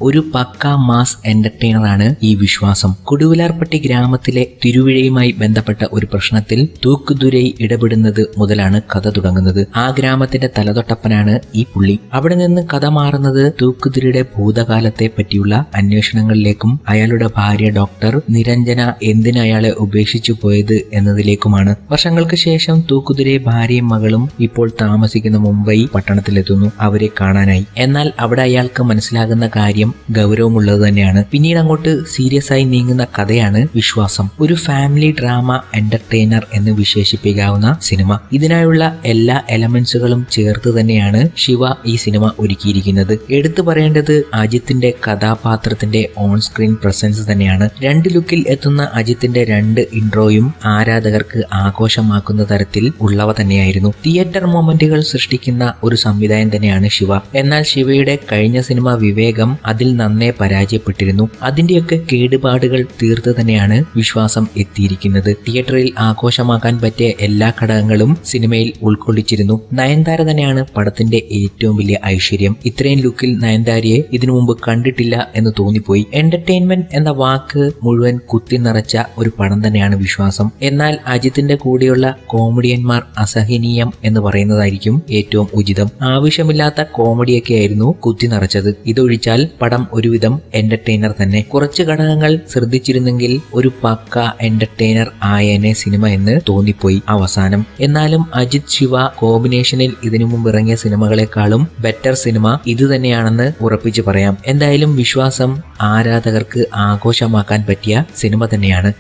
ഒരു പക്ക മാസ് എന്റർടൈനറാണ് ഈ വിശ്വാസം. കൊടുവിലാർപട്ടി ഗ്രാമത്തിലെ തിരുവിഴയുമായി ബന്ധപ്പെട്ട ഒരു പ്രശ്നത്തിൽ തൂക്കുദുരൈ ഇടപെടുന്നത് മുതലാണ് കഥ തുടങ്ങുന്നത്. ആ ഗ്രാമത്തിന്റെ തലതൊട്ടപ്പനാണ് ഈ പുള്ളി. അവിടെ നിന്ന് കഥ മാറുന്നത് തൂക്കുദുരയുടെ ഭൂതകാലത്തെ പറ്റിയുള്ള അന്വേഷണങ്ങളിലേക്കും അയാളുടെ ഭാര്യ ഡോക്ടർ നിരഞ്ജന എന്തിന് അയാളെ ഉപേക്ഷിച്ചു പോയത് എന്നതിലേക്കുമാണ്. വർഷങ്ങൾക്ക് ശേഷം തൂക്കുദുരൈ ഭാര്യയും മകളും ഇപ്പോൾ താമസിക്കുന്ന മുംബൈ പട്ടണത്തിലെത്തുന്നു അവരെ കാണാനായി. എന്നാൽ അവിടെ അയാൾക്ക് മനസ്സിലാകുന്ന കാര്യം ഗൗരവമുള്ളത് തന്നെയാണ്. പിന്നീട് അങ്ങോട്ട് സീരിയസ് ആയി നീങ്ങുന്ന കഥയാണ് വിശ്വാസം. ഒരു ഫാമിലി ഡ്രാമ എന്റർടൈനർ എന്ന് വിശേഷിപ്പിക്കാവുന്ന സിനിമ. ഇതിനായുള്ള എല്ലാ എലമെന്റ്സുകളും ചേർത്ത് തന്നെയാണ് ശിവ ഈ സിനിമ ഒരുക്കിയിരിക്കുന്നത്. എടുത്തു പറയേണ്ടത് അജിത്തിന്റെ കഥാപാത്രത്തിന്റെ ഓൺ സ്ക്രീൻ പ്രസൻസ് തന്നെയാണ്. 2 ലുക്കിൽ എത്തുന്ന അജിത്തിന്റെ 2 ഇൻട്രോയും ആരാധകർക്ക് ആഘോഷമാക്കുന്ന തരത്തിൽ ഉള്ളവ തന്നെയായിരുന്നു. തിയേറ്റർ മൊമെന്റുകൾ സൃഷ്ടിക്കുന്ന ഒരു സംവിധാനം തന്നെയാണ് ശിവ. എന്നാൽ ശിവയുടെ കഴിഞ്ഞ സിനിമ വിവേകം അതിൽ നന്നേ പരാജയപ്പെട്ടിരുന്നു. അതിന്റെയൊക്കെ കേടുപാടുകൾ തീർത്ത് തന്നെയാണ് വിശ്വാസം എത്തിയിരിക്കുന്നത്. തിയേറ്ററിൽ ആഘോഷമാക്കാൻ പറ്റിയ എല്ലാ ഘടകങ്ങളും സിനിമയിൽ ഉൾക്കൊള്ളിച്ചിരുന്നു. നയൻതാര തന്നെയാണ് പടത്തിന്റെ ഏറ്റവും വലിയ ഐശ്വര്യം. ഇത്രയും ലുക്കിൽ നയൻതാരയെ ഇതിനു മുമ്പ് കണ്ടിട്ടില്ല എന്ന് തോന്നിപ്പോയി. എന്റർടൈൻമെന്റ് എന്ന വാക്ക് മുഴുവൻ കുത്തി നിറച്ച ഒരു പടം തന്നെയാണ് വിശ്വാസം. എന്നാൽ അജിത്തിന്റെ കൂടെയുള്ള കോമഡിയന്മാർ അസഹനീയം എന്ന് പറയുന്നതായിരിക്കും ഏറ്റവും ഉചിതം. ആവശ്യമില്ലാത്ത കോമഡിയൊക്കെ ആയിരുന്നു കുത്തി നിറച്ചത്. ഇതൊഴിച്ചാൽ പടം ഒരുവിധം എന്റർടൈനർ തന്നെ. കുറച്ച് ഘടകങ്ങൾ ശ്രദ്ധിച്ചിരുന്നെങ്കിൽ ഒരു പക്ക എന്റർടൈനർ ആയേനെ സിനിമ എന്ന് തോന്നിപ്പോയി അവസാനം. എന്നാലും അജിത് ശിവ കോമ്പിനേഷനിൽ ഇതിനു മുമ്പ് ഇറങ്ങിയ സിനിമകളെക്കാളും ബെറ്റർ സിനിമ ഇത് തന്നെയാണെന്ന് ഉറപ്പിച്ചു പറയാം. എന്തായാലും വിശ്വാസം ആരാധകർക്ക് ആഘോഷമാക്കാൻ പറ്റിയ സിനിമ തന്നെയാണ്.